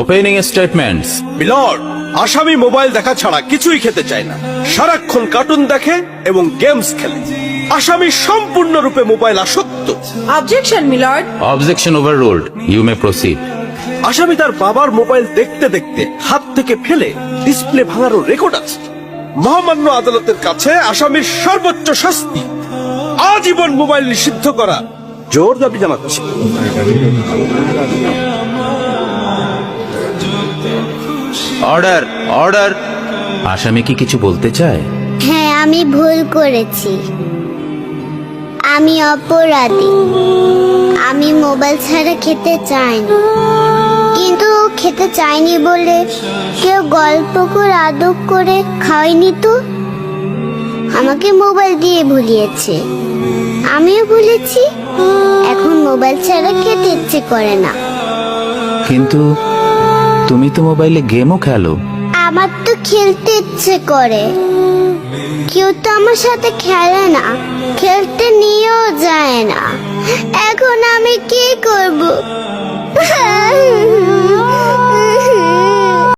Opening statements. Milord, আসামি mobile দেখা ছাড়া কিছুই খেতে চায় না, সারাক্ষণ কার্টুন দেখে এবং গেমস খেলে। আসামি সম্পূর্ণরূপে মোবাইল আসক্ত। Objection milord. Objection overruled, you may proceed. আসামি তার বাবার মোবাইল দেখতে দেখতে হাত থেকে ফেলে ডিসপ্লে ভাঙারও রেকর্ড আছে। মহামান্য আদালতের কাছে আসামির সর্বোচ্চ শাস্তি আজীবন মোবাইল নিষিদ্ধ করা জোর দাবি জানাচ্ছে। Order, order. আসামি কি কিছু বলতে চায়? হ্যাঁ, আমি ভুল করেছি, আমি অপরাধী। আমি মোবাইল ছাড়া খেতে চাইনি, কিন্তু খেতে চাইনি বলে কেউ গল্প করে আদব করে খাওয়াইনি তো। আমাকে মোবাইল দিয়ে ভুলিয়েছে, আমিও ভুলেছি। এখন মোবাইল ছাড়া খেতে ইচ্ছে করে না। কিন্তু তুমি তো মোবাইলে গেমও খেলো। আমার তো খেলতে ইচ্ছে করে, কেউ তো আমার সাথে খেলে না, খেলতে নিয়েও যায় না। এখন আমি কি করব?